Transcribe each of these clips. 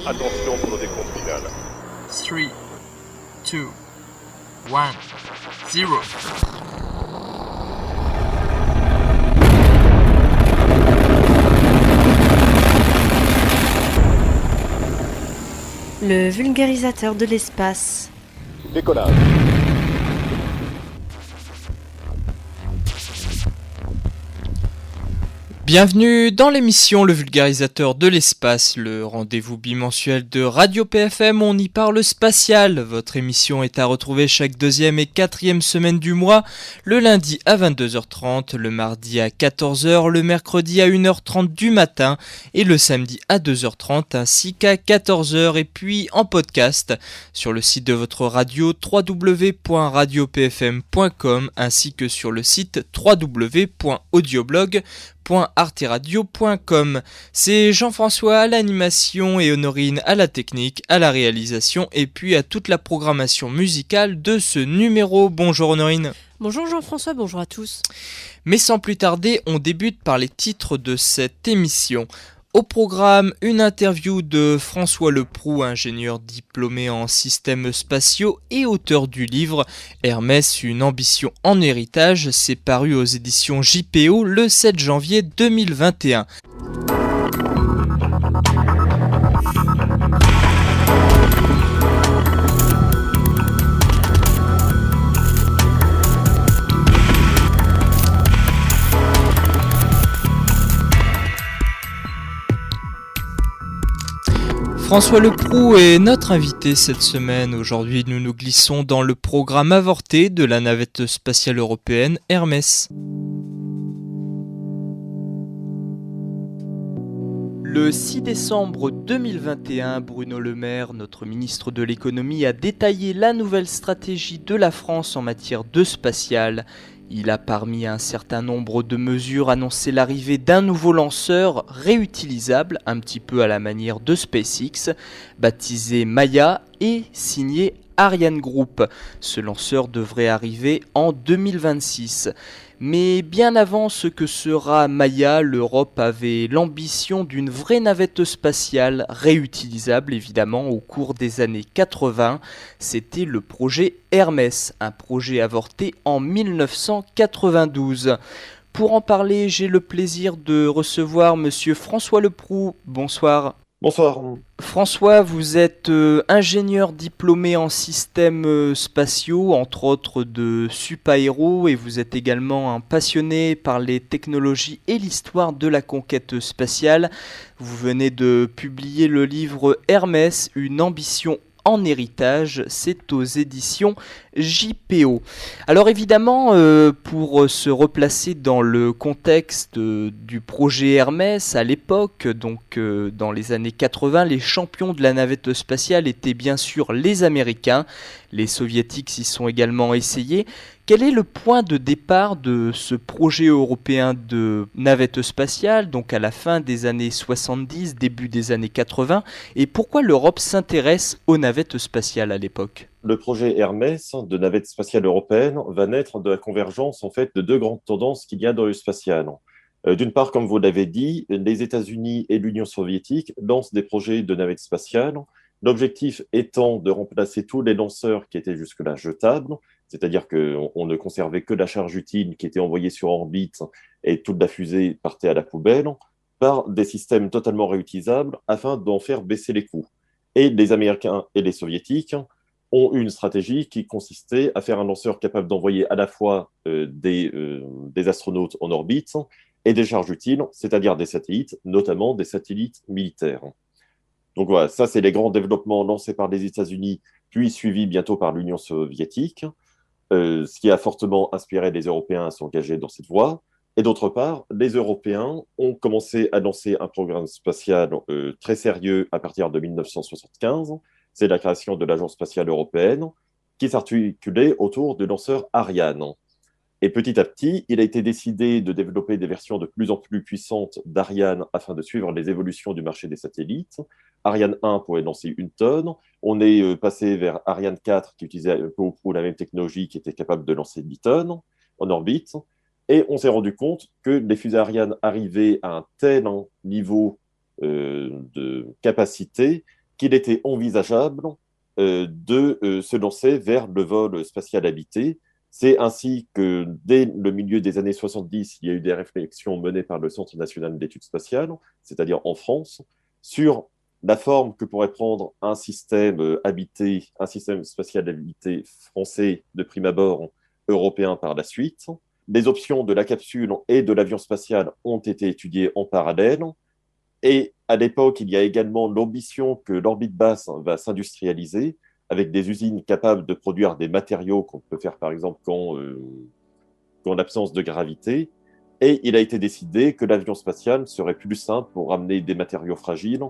Attention pour le décompte final. 3, 2, 1, 0. Le vulgarisateur de l'espace. Décollage. Bienvenue dans l'émission Le Vulgarisateur de l'espace, le rendez-vous bimensuel de Radio PFM où on y parle spatial. Votre émission est à retrouver chaque deuxième et quatrième semaine du mois, le lundi à 22h30, le mardi à 14h, le mercredi à 1h30 du matin et le samedi à 2h30 ainsi qu'à 14h et puis en podcast sur le site de votre radio www.radiopfm.com ainsi que sur le site www.audioblog.arteradio.com. C'est Jean-François à l'animation et Honorine à la technique, à la réalisation et puis à toute la programmation musicale de ce numéro. Bonjour Honorine. Bonjour Jean-François, bonjour à tous. Mais sans plus tarder, on débute par les titres de cette émission. Au programme, une interview de François Leproux, ingénieur diplômé en systèmes spatiaux et auteur du livre Hermès, une ambition en héritage. C'est paru aux éditions JPO le 7 janvier 2021. François Leproux est notre invité cette semaine. Aujourd'hui, nous nous glissons dans le programme avorté de la navette spatiale européenne Hermès. Le 6 décembre 2021, Bruno Le Maire, notre ministre de l'économie, a détaillé la nouvelle stratégie de la France en matière de spatial. Il a parmi un certain nombre de mesures annoncé l'arrivée d'un nouveau lanceur réutilisable, un petit peu à la manière de SpaceX, baptisé Maya et signé Ariane Group. Ce lanceur devrait arriver en 2026. Mais bien avant ce que sera Maya, l'Europe avait l'ambition d'une vraie navette spatiale réutilisable évidemment au cours des années 80. C'était le projet Hermès, un projet avorté en 1992. Pour en parler, j'ai le plaisir de recevoir monsieur François Leproux. Bonsoir. Bonsoir. François, vous êtes ingénieur diplômé en systèmes spatiaux, entre autres de Supaéro, et vous êtes également un passionné par les technologies et l'histoire de la conquête spatiale. Vous venez de publier le livre Hermès, une ambition en héritage, c'est aux éditions JPO. Alors évidemment, pour se replacer dans le contexte du projet Hermès à l'époque, donc dans les années 80, les champions de la navette spatiale étaient bien sûr les Américains. Les Soviétiques s'y sont également essayés. Quel est le point de départ de ce projet européen de navette spatiale, donc à la fin des années 70, début des années 80, et pourquoi l'Europe s'intéresse aux navettes spatiales à l'époque ? Le projet Hermès de navette spatiale européenne va naître de la convergence en fait de deux grandes tendances qu'il y a dans le spatial. D'une part, comme vous l'avez dit, les États-Unis et l'Union soviétique lancent des projets de navettes spatiales. L'objectif étant de remplacer tous les lanceurs qui étaient jusque-là jetables, c'est-à-dire qu'on ne conservait que la charge utile qui était envoyée sur orbite et toute la fusée partait à la poubelle, par des systèmes totalement réutilisables afin d'en faire baisser les coûts. Et les Américains et les Soviétiques ont eu une stratégie qui consistait à faire un lanceur capable d'envoyer à la fois des astronautes en orbite et des charges utiles, c'est-à-dire des satellites, notamment des satellites militaires. Donc voilà, ça c'est les grands développements lancés par les États-Unis, puis suivis bientôt par l'Union soviétique, ce qui a fortement inspiré les Européens à s'engager dans cette voie. Et d'autre part, les Européens ont commencé à lancer un programme spatial très sérieux à partir de 1975. C'est la création de l'Agence spatiale européenne, qui s'articulait autour du lanceur Ariane. Et petit à petit, il a été décidé de développer des versions de plus en plus puissantes d'Ariane afin de suivre les évolutions du marché des satellites. Ariane 1 pourrait lancer 1 tonne. On est passé vers Ariane 4 qui utilisait peu ou prou la même technologie, qui était capable de lancer 10 tonnes en orbite. Et on s'est rendu compte que les fusées Ariane arrivaient à un tel niveau de capacité qu'il était envisageable de se lancer vers le vol spatial habité. C'est ainsi que dès le milieu des années 70, il y a eu des réflexions menées par le Centre national d'études spatiales, c'est-à-dire en France, sur la forme que pourrait prendre un système habité, un système spatial habité français de prime abord, européen par la suite. Les options de la capsule et de l'avion spatial ont été étudiées en parallèle. Et à l'époque, il y a également l'ambition que l'orbite basse va s'industrialiser avec des usines capables de produire des matériaux qu'on peut faire par exemple qu'en l'absence de gravité. Et il a été décidé que l'avion spatial serait plus simple pour ramener des matériaux fragiles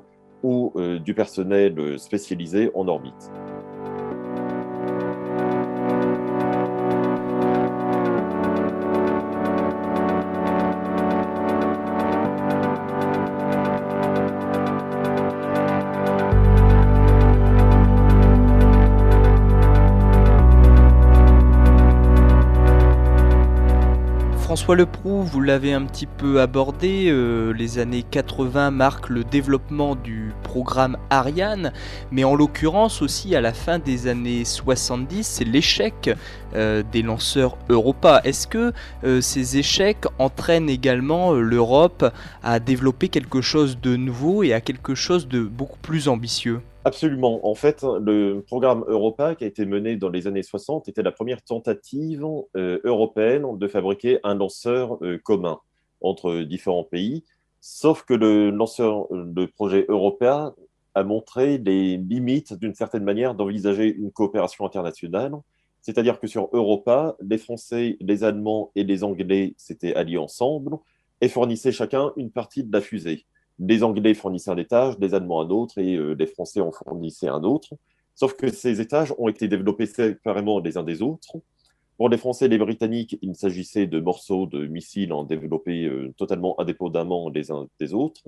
ou du personnel spécialisé en orbite. François Leproux, vous l'avez un petit peu abordé, les années 80 marquent le développement du programme Ariane, mais en l'occurrence aussi à la fin des années 70, c'est l'échec des lanceurs Europa. Est-ce que ces échecs entraînent également l'Europe à développer quelque chose de nouveau et à quelque chose de beaucoup plus ambitieux ? Absolument. En fait, le programme Europa qui a été mené dans les années 60 était la première tentative européenne de fabriquer un lanceur commun entre différents pays. Sauf que le projet Europa a montré les limites d'une certaine manière d'envisager une coopération internationale. C'est-à-dire que sur Europa, les Français, les Allemands et les Anglais s'étaient alliés ensemble et fournissaient chacun une partie de la fusée. Les Anglais fournissaient un étage, les Allemands un autre et les Français en fournissaient un autre. Sauf que ces étages ont été développés séparément les uns des autres. Pour les Français et les Britanniques, il s'agissait de morceaux de missiles développés totalement indépendamment les uns des autres.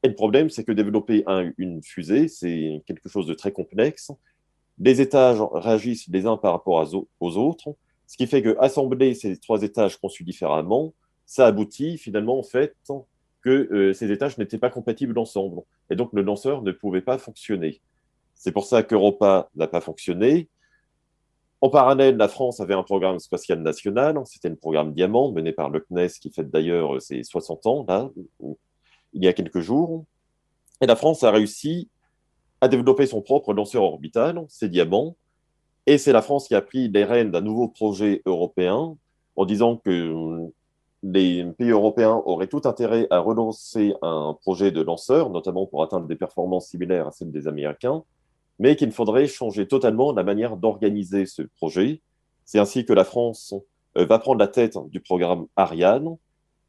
Et le problème, c'est que développer une fusée, c'est quelque chose de très complexe. Les étages réagissent les uns par rapport aux autres, ce qui fait que assembler ces trois étages conçus différemment, ça aboutit finalement en fait que ces étages n'étaient pas compatibles ensemble. Et donc, le lanceur ne pouvait pas fonctionner. C'est pour ça qu'Europa n'a pas fonctionné. En parallèle, la France avait un programme spatial national. C'était le programme Diamant, mené par le CNES, qui fête d'ailleurs ses 60 ans, là, il y a quelques jours. Et la France a réussi à développer son propre lanceur orbital, c'est Diamant. Et c'est la France qui a pris les rênes d'un nouveau projet européen en disant que les pays européens auraient tout intérêt à relancer un projet de lanceur, notamment pour atteindre des performances similaires à celles des Américains, mais qu'il faudrait changer totalement la manière d'organiser ce projet. C'est ainsi que la France va prendre la tête du programme Ariane.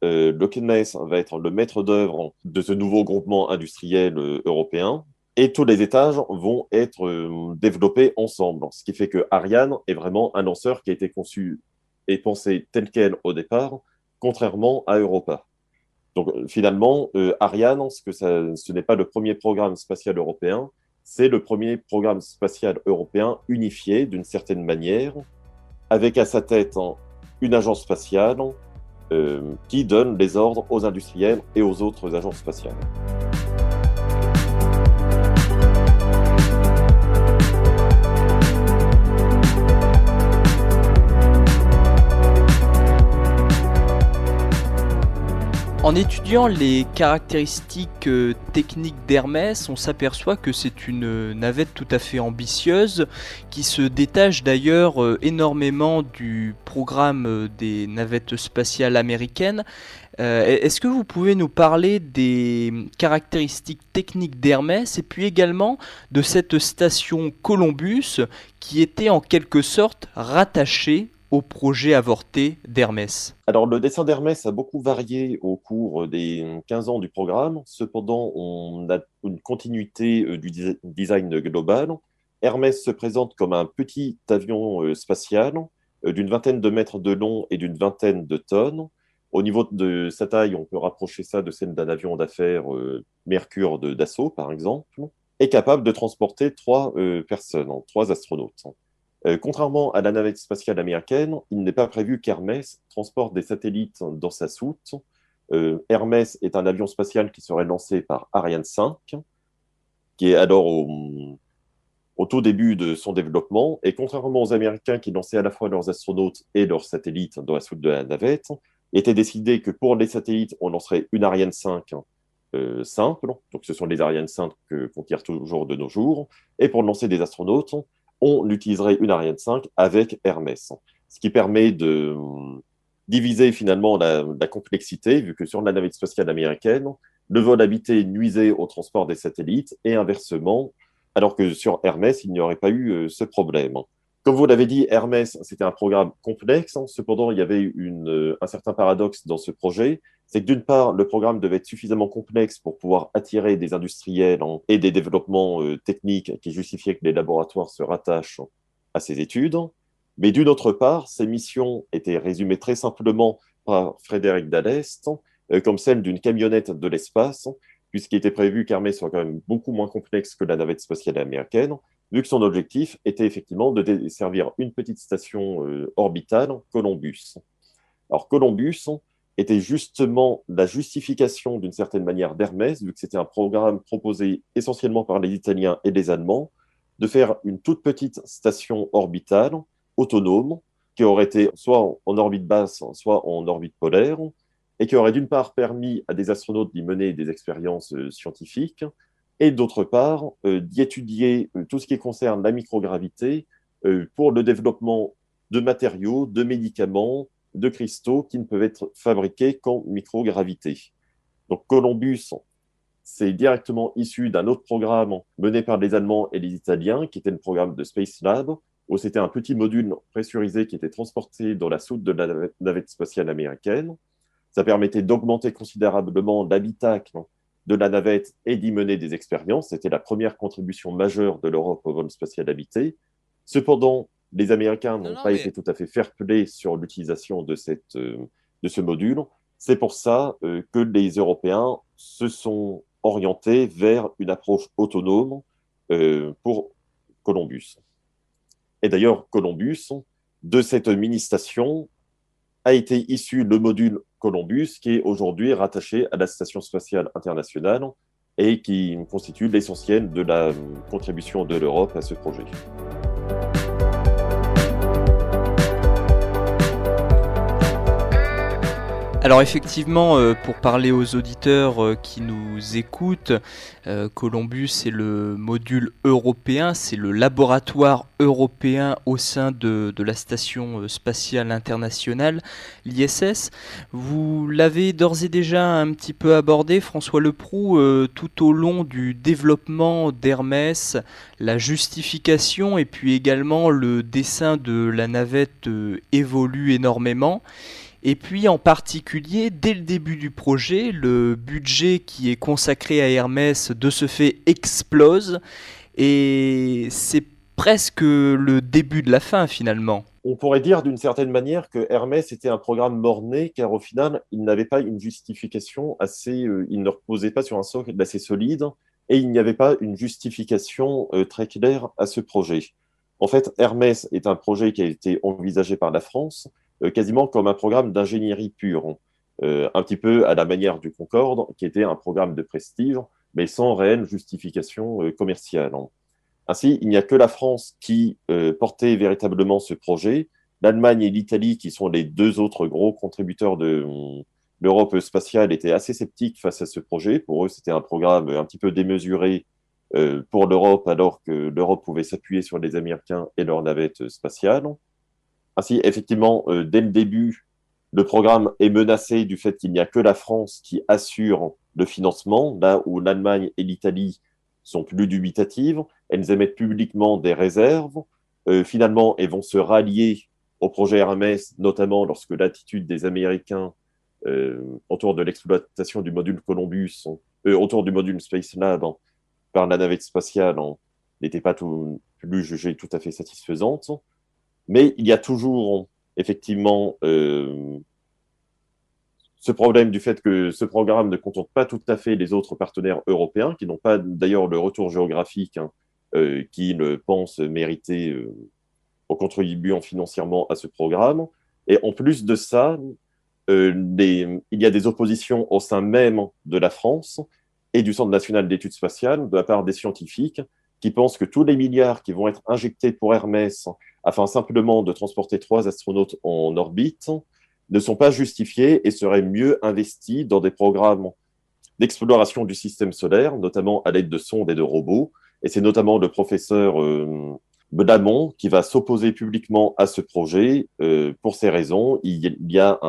Le CNES va être le maître d'œuvre de ce nouveau groupement industriel européen. Et tous les étages vont être développés ensemble, ce qui fait que Ariane est vraiment un lanceur qui a été conçu et pensé tel quel au départ, contrairement à Europa. Donc finalement, Ariane, ce n'est pas le premier programme spatial européen, c'est le premier programme spatial européen unifié d'une certaine manière, avec à sa tête une agence spatiale qui donne les ordres aux industriels et aux autres agences spatiales. En étudiant les caractéristiques techniques d'Hermès, on s'aperçoit que c'est une navette tout à fait ambitieuse qui se détache d'ailleurs énormément du programme des navettes spatiales américaines. Est-ce que vous pouvez nous parler des caractéristiques techniques d'Hermès et puis également de cette station Columbus qui était en quelque sorte rattachée au projet avorté d'Hermès? Alors, le dessin d'Hermès a beaucoup varié au cours des 15 ans du programme. Cependant, on a une continuité du design global. Hermès se présente comme un petit avion spatial d'une vingtaine de mètres de long et d'une vingtaine de tonnes. Au niveau de sa taille, on peut rapprocher ça de celle d'un avion d'affaires Mercure d'assaut, par exemple, et capable de transporter trois personnes, trois astronautes. Contrairement à la navette spatiale américaine, il n'est pas prévu qu'Hermès transporte des satellites dans sa soute. Hermès est un avion spatial qui serait lancé par Ariane 5, qui est alors au tout début de son développement. Et contrairement aux Américains qui lançaient à la fois leurs astronautes et leurs satellites dans la soute de la navette, il était décidé que pour les satellites, on lancerait une Ariane 5 simple. Donc, ce sont les Ariane 5 qu'on tire toujours de nos jours. Et pour lancer des astronautes, on utiliserait une Ariane 5 avec Hermès. Ce qui permet de diviser finalement la complexité, vu que sur la navette spatiale américaine, le vol habité nuisait au transport des satellites et inversement, alors que sur Hermès, il n'y aurait pas eu ce problème. Comme vous l'avez dit, Hermès, c'était un programme complexe. Cependant, il y avait un certain paradoxe dans ce projet. C'est que d'une part, le programme devait être suffisamment complexe pour pouvoir attirer des industriels et des développements techniques qui justifiaient que les laboratoires se rattachent à ces études. Mais d'une autre part, ces missions étaient résumées très simplement par Frédéric Dall'Est comme celle d'une camionnette de l'espace, puisqu'il était prévu qu'Hermès soit quand même beaucoup moins complexe que la navette spatiale américaine, vu que son objectif était effectivement de desservir une petite station orbitale, Columbus. Alors Columbus était justement la justification d'une certaine manière d'Hermès, vu que c'était un programme proposé essentiellement par les Italiens et les Allemands, de faire une toute petite station orbitale, autonome, qui aurait été soit en orbite basse, soit en orbite polaire, et qui aurait d'une part permis à des astronautes d'y mener des expériences scientifiques, et d'autre part d'y étudier tout ce qui concerne la microgravité pour le développement de matériaux, de médicaments, de cristaux qui ne peuvent être fabriqués qu'en microgravité. Donc Columbus, c'est directement issu d'un autre programme mené par les Allemands et les Italiens, qui était le programme de Space Lab, où c'était un petit module pressurisé qui était transporté dans la soute de la navette spatiale américaine. Ça permettait d'augmenter considérablement l'habitacle de la navette et d'y mener des expériences. C'était la première contribution majeure de l'Europe au vol spatial habité. Cependant, les Américains n'ont pas été tout à fait fair-play sur l'utilisation de ce module. C'est pour ça que les Européens se sont orientés vers une approche autonome pour Columbus. Et d'ailleurs, Columbus, de cette mini-station, a été issu le module Columbus, qui est aujourd'hui rattaché à la Station spatiale internationale et qui constitue l'essentiel de la contribution de l'Europe à ce projet. Alors effectivement, pour parler aux auditeurs qui nous écoutent, Columbus c'est le module européen, c'est le laboratoire européen au sein de la Station spatiale internationale, l'ISS. Vous l'avez d'ores et déjà un petit peu abordé, François Leproux, tout au long du développement d'Hermès, la justification et puis également le dessin de la navette évolue énormément. Et puis en particulier, dès le début du projet, le budget qui est consacré à Hermès de ce fait explose et c'est presque le début de la fin finalement. On pourrait dire d'une certaine manière que Hermès était un programme mort-né car au final, il n'avait pas une justification il ne reposait pas sur un socle assez solide et il n'y avait pas une justification très claire à ce projet. En fait, Hermès est un projet qui a été envisagé par la France quasiment comme un programme d'ingénierie pure, un petit peu à la manière du Concorde, qui était un programme de prestige, mais sans réelle justification commerciale. Ainsi, il n'y a que la France qui portait véritablement ce projet, l'Allemagne et l'Italie, qui sont les deux autres gros contributeurs de l'Europe spatiale, étaient assez sceptiques face à ce projet. Pour eux, c'était un programme un petit peu démesuré pour l'Europe, alors que l'Europe pouvait s'appuyer sur les Américains et leurs navettes spatiales. Ainsi, effectivement, dès le début, le programme est menacé du fait qu'il n'y a que la France qui assure le financement, là où l'Allemagne et l'Italie sont plus dubitatives. Elles émettent publiquement des réserves. Finalement, elles vont se rallier au projet Hermès, notamment lorsque l'attitude des Américains autour de l'exploitation du module Columbus, autour du module Space Lab par la navette spatiale, n'était pas plus jugée tout à fait satisfaisante. Mais il y a toujours, effectivement, ce problème du fait que ce programme ne contourne pas tout à fait les autres partenaires européens, qui n'ont pas d'ailleurs le retour géographique qu'ils pensent mériter en contribuant financièrement à ce programme. Et en plus de ça, il y a des oppositions au sein même de la France et du Centre national d'études spatiales de la part des scientifiques qui pense que tous les milliards qui vont être injectés pour Hermès afin simplement de transporter 3 astronautes en orbite ne sont pas justifiés et seraient mieux investis dans des programmes d'exploration du système solaire, notamment à l'aide de sondes et de robots. Et c'est notamment le professeur Bedamon qui va s'opposer publiquement à ce projet. Pour ces raisons, il y a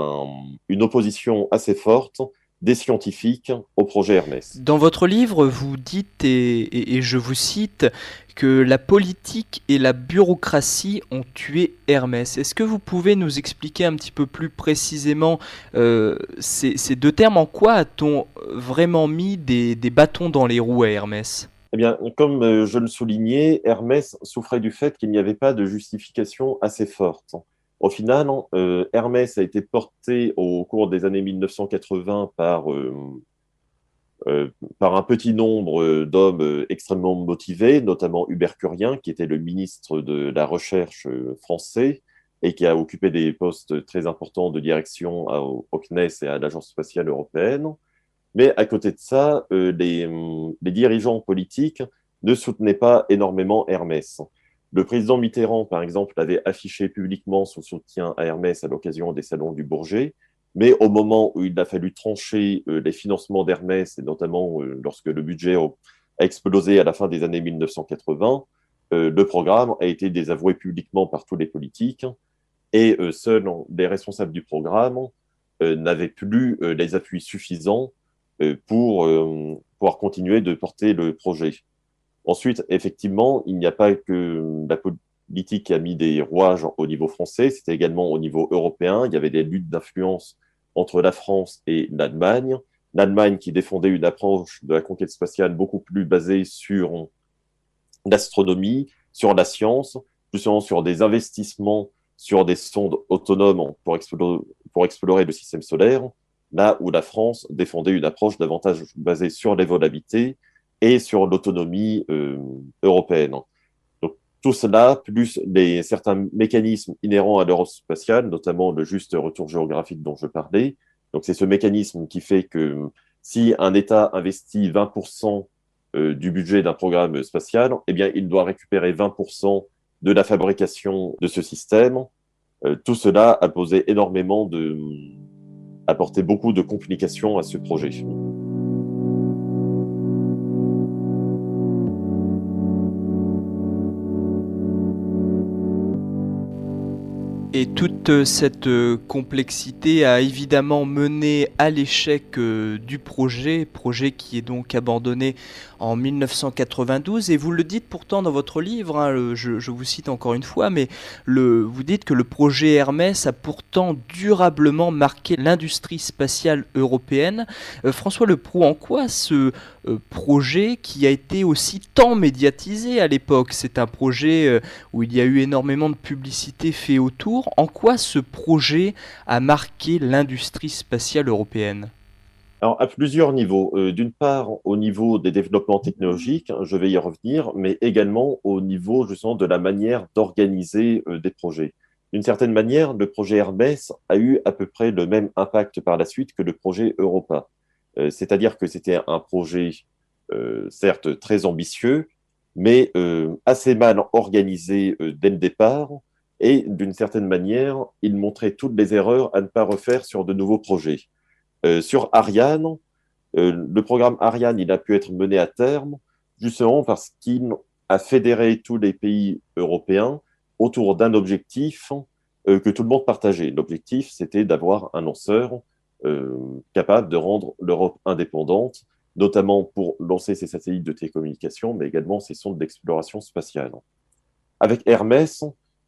une opposition assez forte des scientifiques au projet Hermès. Dans votre livre, vous dites, et je vous cite, que la politique et la bureaucratie ont tué Hermès. Est-ce que vous pouvez nous expliquer un petit peu plus précisément ces deux termes? En quoi a-t-on vraiment mis des bâtons dans les roues à Hermès? Eh bien, comme je le soulignais, Hermès souffrait du fait qu'il n'y avait pas de justification assez forte. Au final, Hermès a été porté au cours des années 1980 par un petit nombre d'hommes extrêmement motivés, notamment Hubert Curien, qui était le ministre de la Recherche français et qui a occupé des postes très importants de direction au CNES et à l'Agence spatiale européenne. Mais à côté de ça, les dirigeants politiques ne soutenaient pas énormément Hermès. Le président Mitterrand, par exemple, avait affiché publiquement son soutien à Hermès à l'occasion des salons du Bourget, mais au moment où il a fallu trancher les financements d'Hermès, et notamment lorsque le budget a explosé à la fin des années 1980, le programme a été désavoué publiquement par tous les politiques, et seuls les responsables du programme n'avaient plus les appuis suffisants pour pouvoir continuer de porter le projet. Ensuite, effectivement, il n'y a pas que la politique qui a mis des rouages au niveau français, c'était également au niveau européen. Il y avait des luttes d'influence entre la France et l'Allemagne. L'Allemagne qui défendait une approche de la conquête spatiale beaucoup plus basée sur l'astronomie, sur la science, justement sur des investissements sur des sondes autonomes pour explorer le système solaire, là où la France défendait une approche davantage basée sur les volabilités et sur l'autonomie européenne. Donc, tout cela, plus certains mécanismes inhérents à l'aérospatiale, notamment le juste retour géographique dont je parlais. Donc, c'est ce mécanisme qui fait que si un État investit 20% du budget d'un programme spatial, eh bien, il doit récupérer 20% de la fabrication de ce système. Tout cela a apporté beaucoup de complications à ce projet. Et toute cette complexité a évidemment mené à l'échec du projet qui est donc abandonné en 1992. Et vous le dites pourtant dans votre livre, hein, je vous cite encore une fois, mais vous dites que le projet Hermès a pourtant durablement marqué l'industrie spatiale européenne. François Leproux, en quoi ce projet qui a été aussi tant médiatisé à l'époque, c'est un projet où il y a eu énormément de publicité fait autour, en quoi ce projet a marqué l'industrie spatiale européenne? Alors, à plusieurs niveaux. D'une part, au niveau des développements technologiques, je vais y revenir, mais également au niveau justement de la manière d'organiser des projets. D'une certaine manière, le projet Hermès a eu à peu près le même impact par la suite que le projet Europa. C'est-à-dire que c'était un projet, certes très ambitieux, mais assez mal organisé dès le départ. Et d'une certaine manière, il montrait toutes les erreurs à ne pas refaire sur de nouveaux projets. Sur Ariane, le programme Ariane, il a pu être mené à terme justement parce qu'il a fédéré tous les pays européens autour d'un objectif que tout le monde partageait. L'objectif, c'était d'avoir un lanceur capable de rendre l'Europe indépendante, notamment pour lancer ses satellites de télécommunications, mais également ses sondes d'exploration spatiale. Avec Hermès,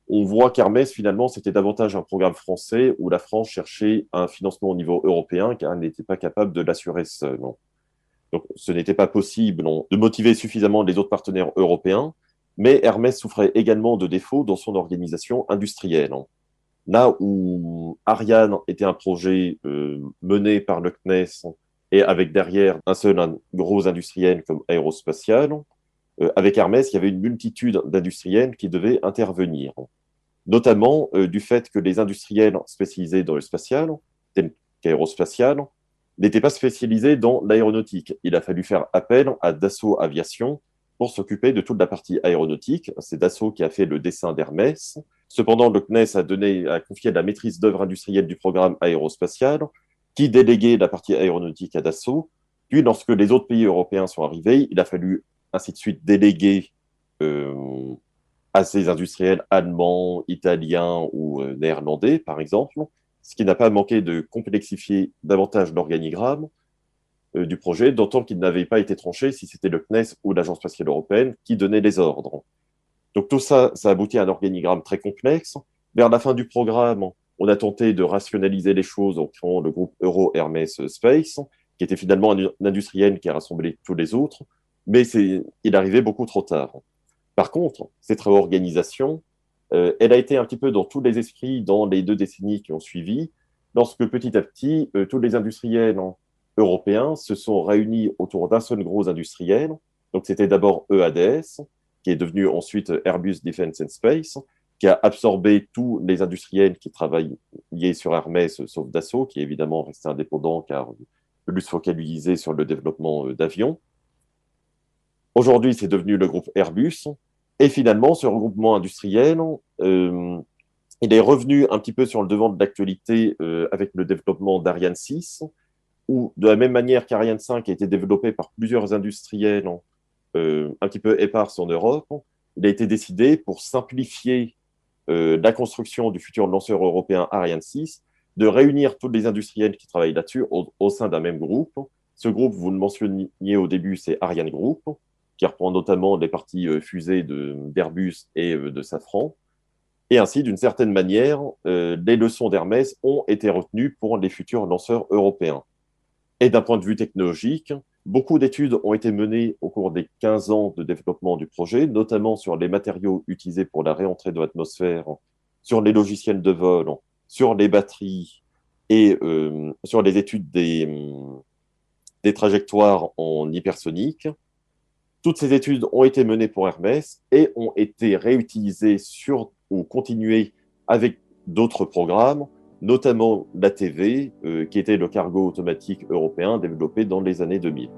on voit qu'Hermès, finalement, c'était davantage un programme français où la France cherchait un financement au niveau européen car elle n'était pas capable de l'assurer seule. Donc, ce n'était pas possible de motiver suffisamment les autres partenaires européens, mais Hermès souffrait également de défauts dans son organisation industrielle. Là où Ariane était un projet mené par le CNES et avec derrière un gros industriel comme Aérospatial, avec Hermès, il y avait une multitude d'industriels qui devaient intervenir, notamment du fait que les industriels spécialisés dans le spatial, tels qu'Aérospatial, n'étaient pas spécialisés dans l'aéronautique. Il a fallu faire appel à Dassault Aviation, pour s'occuper de toute la partie aéronautique. C'est Dassault qui a fait le dessin d'Hermès. Cependant, le CNES a confié la maîtrise d'œuvre industrielle du programme aérospatial, qui déléguait la partie aéronautique à Dassault. Puis, lorsque les autres pays européens sont arrivés, il a fallu ainsi de suite déléguer à ces industriels allemands, italiens ou néerlandais, par exemple, ce qui n'a pas manqué de complexifier davantage l'organigramme du projet, d'autant qu'il n'avait pas été tranché si c'était le CNES ou l'Agence spatiale européenne qui donnait les ordres. Donc tout ça, ça aboutit à un organigramme très complexe. Vers la fin du programme, on a tenté de rationaliser les choses en créant le groupe Euro-Hermès Space, qui était finalement un industriel qui a rassemblé tous les autres, mais il arrivait beaucoup trop tard. Par contre, cette réorganisation, elle a été un petit peu dans tous les esprits dans les 2 décennies qui ont suivi, lorsque petit à petit, tous les industriels européens se sont réunis autour d'un seul gros industriel. Donc c'était d'abord EADS, qui est devenu ensuite Airbus Defence and Space, qui a absorbé tous les industriels qui travaillaient sur Hermès, sauf Dassault, qui est évidemment resté indépendant car voulu se focaliser sur le développement d'avions. Aujourd'hui, c'est devenu le groupe Airbus. Et finalement, ce regroupement industriel, il est revenu un petit peu sur le devant de l'actualité avec le développement d'Ariane 6, où de la même manière qu'Ariane 5 a été développé par plusieurs industriels un petit peu épars en Europe, il a été décidé pour simplifier la construction du futur lanceur européen Ariane 6, de réunir tous les industriels qui travaillent là-dessus au sein d'un même groupe. Ce groupe, vous le mentionniez au début, c'est Ariane Group, qui reprend notamment les parties fusées d'Airbus et de Safran. Et ainsi, d'une certaine manière, les leçons d'Hermès ont été retenues pour les futurs lanceurs européens. Et d'un point de vue technologique, beaucoup d'études ont été menées au cours des 15 ans de développement du projet, notamment sur les matériaux utilisés pour la réentrée de l'atmosphère, sur les logiciels de vol, sur les batteries et sur les études des trajectoires en hypersonique. Toutes ces études ont été menées pour Hermès et ont été réutilisées ou continuées avec d'autres programmes, notamment l'ATV, qui était le cargo automatique européen développé dans les années 2000.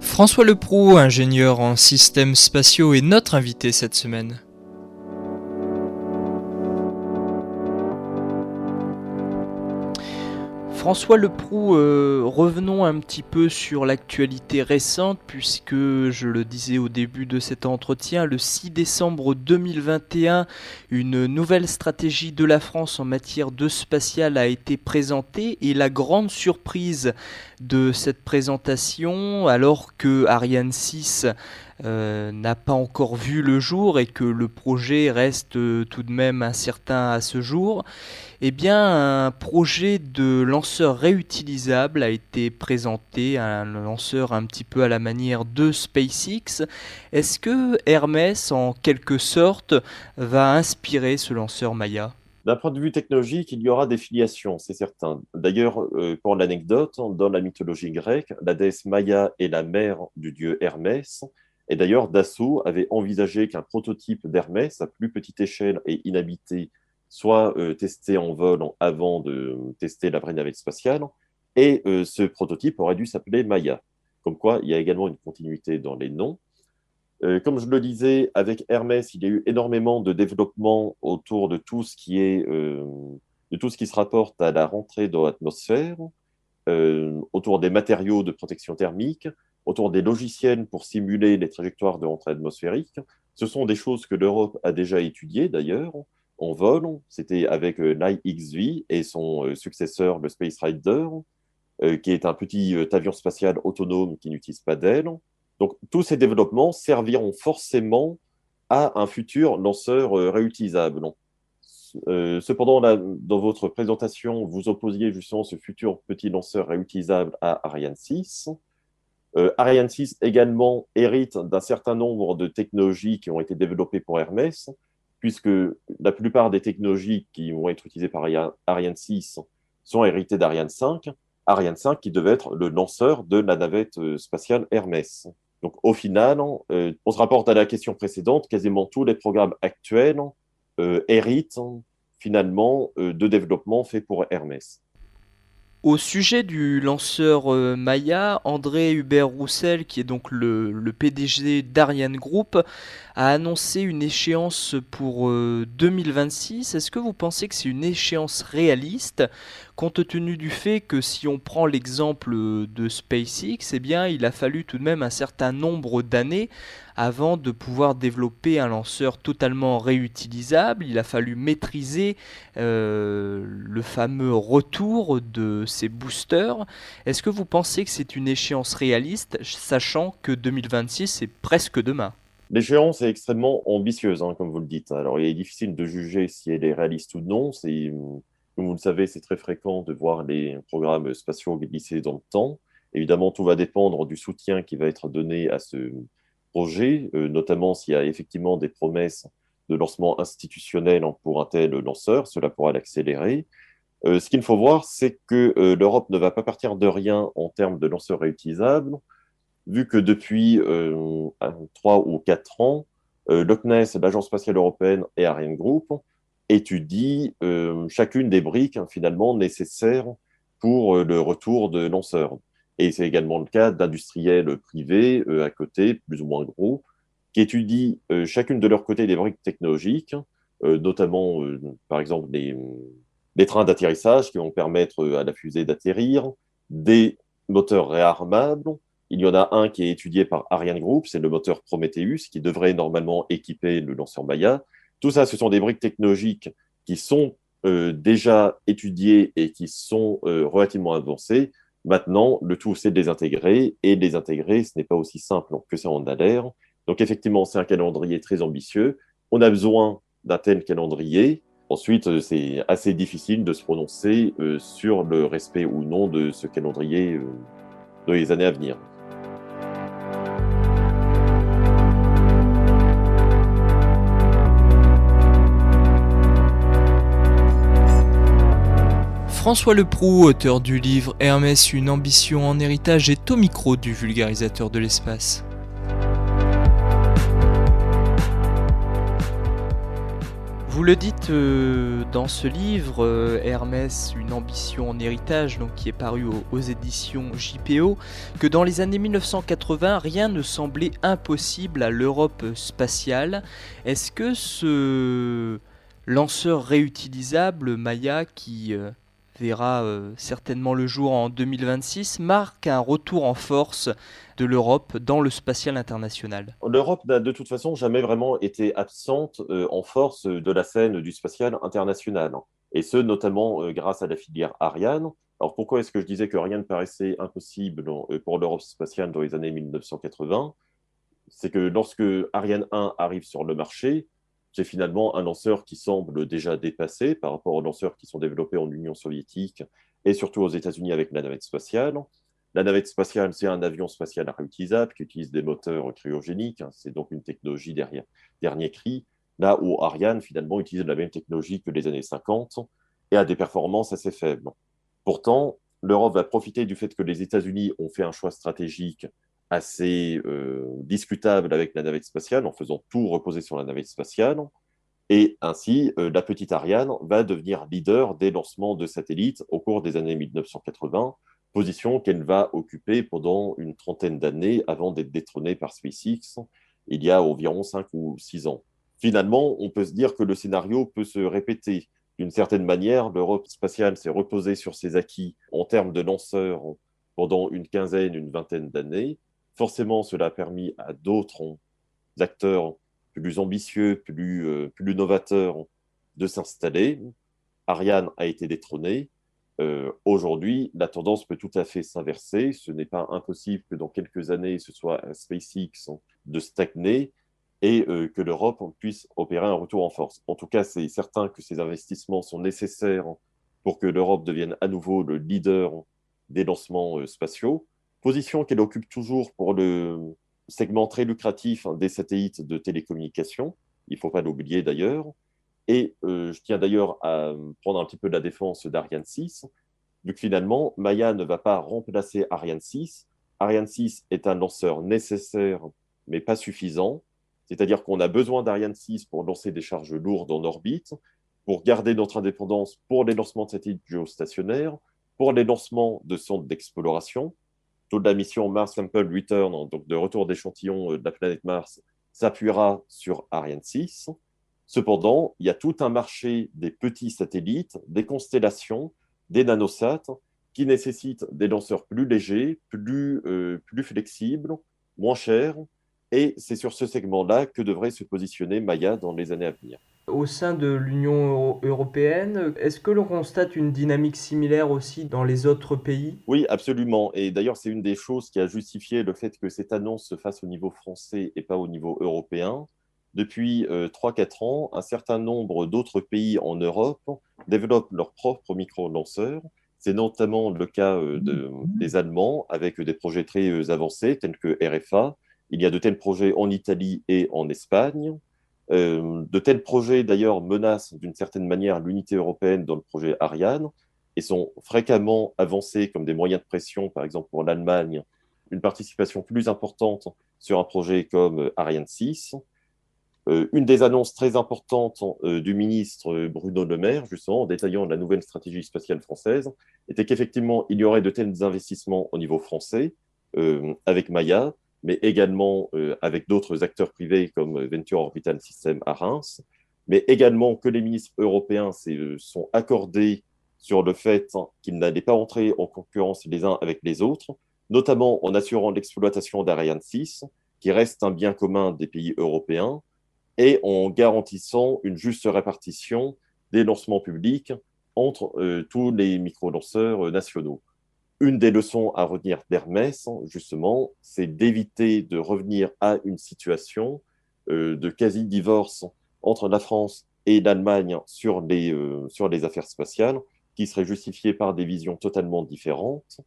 François Leproux, ingénieur en systèmes spatiaux, est notre invité cette semaine. François Leproux, revenons un petit peu sur l'actualité récente, puisque je le disais au début de cet entretien, le 6 décembre 2021, une nouvelle stratégie de la France en matière de spatial a été présentée, et la grande surprise de cette présentation, alors que Ariane 6 n'a pas encore vu le jour et que le projet reste tout de même incertain à ce jour, eh bien, un projet de lanceur réutilisable a été présenté, un lanceur un petit peu à la manière de SpaceX. Est-ce que Hermès, en quelque sorte, va inspirer ce lanceur Maya ? D'un point de vue technologique, il y aura des filiations, c'est certain. D'ailleurs, pour l'anecdote, dans la mythologie grecque, la déesse Maya est la mère du dieu Hermès. Et d'ailleurs, Dassault avait envisagé qu'un prototype d'Hermès à plus petite échelle et inhabité soit testé en vol avant de tester la vraie navette spatiale. Et ce prototype aurait dû s'appeler Maya. Comme quoi, il y a également une continuité dans les noms. Comme je le disais, avec Hermès, il y a eu énormément de développement autour de tout ce qui se rapporte à la rentrée dans l'atmosphère, autour des matériaux de protection thermique, autour des logiciels pour simuler les trajectoires de rentrée atmosphérique. Ce sont des choses que l'Europe a déjà étudiées d'ailleurs en vol. C'était avec l'IXV et son successeur, le Space Rider, qui est un petit avion spatial autonome qui n'utilise pas d'aile. Donc, tous ces développements serviront forcément à un futur lanceur réutilisable. Cependant, là, dans votre présentation, vous opposiez justement ce futur petit lanceur réutilisable à Ariane 6. Ariane 6 également hérite d'un certain nombre de technologies qui ont été développées pour Hermès, puisque la plupart des technologies qui vont être utilisées par Ariane 6 sont héritées d'Ariane 5. Ariane 5 qui devait être le lanceur de la navette spatiale Hermès. Donc au final, on se rapporte à la question précédente, quasiment tous les programmes actuels héritent finalement de développement fait pour Hermès. Au sujet du lanceur Maya, André Hubert Roussel, qui est donc le PDG d'Ariane Group, a annoncé une échéance pour 2026. Est-ce que vous pensez que c'est une échéance réaliste, compte tenu du fait que si on prend l'exemple de SpaceX, eh bien, il a fallu tout de même un certain nombre d'années avant de pouvoir développer un lanceur totalement réutilisable. Il a fallu maîtriser le fameux retour de ces boosters. Est-ce que vous pensez que c'est une échéance réaliste, sachant que 2026 c'est presque demain? L'échéance est extrêmement ambitieuse, hein, comme vous le dites. Alors, il est difficile de juger si elle est réaliste ou non. Comme vous le savez, c'est très fréquent de voir les programmes spatiaux glisser dans le temps. Évidemment, tout va dépendre du soutien qui va être donné à ce projet, notamment s'il y a effectivement des promesses de lancement institutionnel pour un tel lanceur, cela pourra l'accélérer. Ce qu'il faut voir, c'est que l'Europe ne va pas partir de rien en termes de lanceurs réutilisables, vu que depuis 3 ou 4 ans, l'OCNES, l'Agence spatiale européenne et Ariane Group étudient chacune des briques finalement nécessaires pour le retour de lanceurs. Et c'est également le cas d'industriels privés à côté, plus ou moins gros, qui étudient chacune de leur côté des briques technologiques, notamment par exemple des trains d'atterrissage qui vont permettre à la fusée d'atterrir, des moteurs réarmables. Il y en a un qui est étudié par Ariane Group, c'est le moteur Prometheus, qui devrait normalement équiper le lanceur Maya. Tout ça, ce sont des briques technologiques qui sont déjà étudiées et qui sont relativement avancées. Maintenant, le tout, c'est de les intégrer, et les intégrer, ce n'est pas aussi simple que ça en a l'air. Donc effectivement, c'est un calendrier très ambitieux. On a besoin d'un tel calendrier. Ensuite, c'est assez difficile de se prononcer sur le respect ou non de ce calendrier dans les années à venir. François Leproux, auteur du livre Hermès, une ambition en héritage, est au micro du vulgarisateur de l'espace. Vous le dites dans ce livre, Hermès, une ambition en héritage, donc qui est paru aux éditions JPO, que dans les années 1980, rien ne semblait impossible à l'Europe spatiale. Est-ce que ce lanceur réutilisable, Maya, qui verra certainement le jour en 2026, marque un retour en force de l'Europe dans le spatial international? L'Europe n'a de toute façon jamais vraiment été absente en force de la scène du spatial international, et ce notamment grâce à la filière Ariane. Alors pourquoi est-ce que je disais que rien ne paraissait impossible pour l'Europe spatiale dans les années 1980? C'est que lorsque Ariane 1 arrive sur le marché, c'est finalement un lanceur qui semble déjà dépassé par rapport aux lanceurs qui sont développés en Union soviétique et surtout aux États-Unis avec la navette spatiale. La navette spatiale, c'est un avion spatial réutilisable qui utilise des moteurs cryogéniques. C'est donc une technologie dernier cri, là où Ariane, finalement, utilise la même technologie que les années 50 et a des performances assez faibles. Pourtant, l'Europe va profiter du fait que les États-Unis ont fait un choix stratégique assez discutable avec la navette spatiale, en faisant tout reposer sur la navette spatiale. Et ainsi, la petite Ariane va devenir leader des lancements de satellites au cours des années 1980, position qu'elle va occuper pendant une trentaine d'années avant d'être détrônée par SpaceX il y a environ 5 ou 6 ans. Finalement, on peut se dire que le scénario peut se répéter. D'une certaine manière, l'Europe spatiale s'est reposée sur ses acquis en termes de lanceurs pendant une quinzaine, une vingtaine d'années. Forcément, cela a permis à d'autres acteurs plus ambitieux, plus novateurs de s'installer. Ariane a été détrônée. Aujourd'hui, la tendance peut tout à fait s'inverser. Ce n'est pas impossible que dans quelques années, ce soit à SpaceX de stagner et que l'Europe puisse opérer un retour en force. En tout cas, c'est certain que ces investissements sont nécessaires pour que l'Europe devienne à nouveau le leader des lancements spatiaux, position qu'elle occupe toujours pour le segment très lucratif des satellites de télécommunication. Il ne faut pas l'oublier d'ailleurs. Et je tiens d'ailleurs à prendre un petit peu de la défense d'Ariane 6, vu que finalement, Maya ne va pas remplacer Ariane 6. Ariane 6 est un lanceur nécessaire, mais pas suffisant. C'est-à-dire qu'on a besoin d'Ariane 6 pour lancer des charges lourdes en orbite, pour garder notre indépendance pour les lancements de satellites géostationnaires, pour les lancements de sondes d'exploration. Toute la mission Mars Sample Return, donc de retour d'échantillons de la planète Mars, s'appuiera sur Ariane 6. Cependant, il y a tout un marché des petits satellites, des constellations, des nanosats, qui nécessitent des lanceurs plus légers, plus flexibles, moins chers. Et c'est sur ce segment-là que devrait se positionner Maya dans les années à venir. Au sein de l'Union européenne, est-ce que l'on constate une dynamique similaire aussi dans les autres pays? Oui, absolument. Et d'ailleurs, c'est une des choses qui a justifié le fait que cette annonce se fasse au niveau français et pas au niveau européen. Depuis 3-4 ans, un certain nombre d'autres pays en Europe développent leurs propres micro-lanceurs. C'est notamment le cas des Allemands avec des projets très avancés tels que RFA. Il y a de tels projets en Italie et en Espagne. De tels projets, d'ailleurs, menacent d'une certaine manière l'unité européenne dans le projet Ariane et sont fréquemment avancés comme des moyens de pression, par exemple pour l'Allemagne, une participation plus importante sur un projet comme Ariane 6. Une des annonces très importantes du ministre Bruno Le Maire, justement, en détaillant la nouvelle stratégie spatiale française, était qu'effectivement, il y aurait de tels investissements au niveau français, avec Maya, mais également avec d'autres acteurs privés comme Venture Orbital System à Reims, mais également que les ministres européens sont accordés sur le fait qu'ils n'allaient pas entrer en concurrence les uns avec les autres, notamment en assurant l'exploitation d'Ariane 6, qui reste un bien commun des pays européens, et en garantissant une juste répartition des lancements publics entre tous les micro-lanceurs nationaux. Une des leçons à retenir d'Hermès, justement, c'est d'éviter de revenir à une situation de quasi-divorce entre la France et l'Allemagne sur les affaires spatiales, qui serait justifiée par des visions totalement différentes.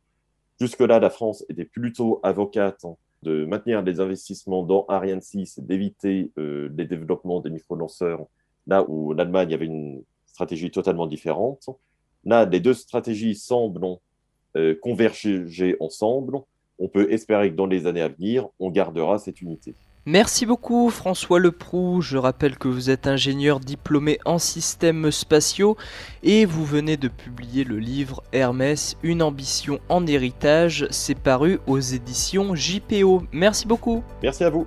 Jusque-là, la France était plutôt avocate de maintenir les investissements dans Ariane 6, d'éviter les développements des micro-lanceurs, là où l'Allemagne avait une stratégie totalement différente. Là, les deux stratégies semblent converger ensemble. On peut espérer que dans les années à venir, on gardera cette unité. Merci beaucoup François Leproux, je rappelle que vous êtes ingénieur diplômé en systèmes spatiaux et vous venez de publier le livre Hermès, une ambition en héritage, c'est paru aux éditions JPO. Merci beaucoup. Merci à vous.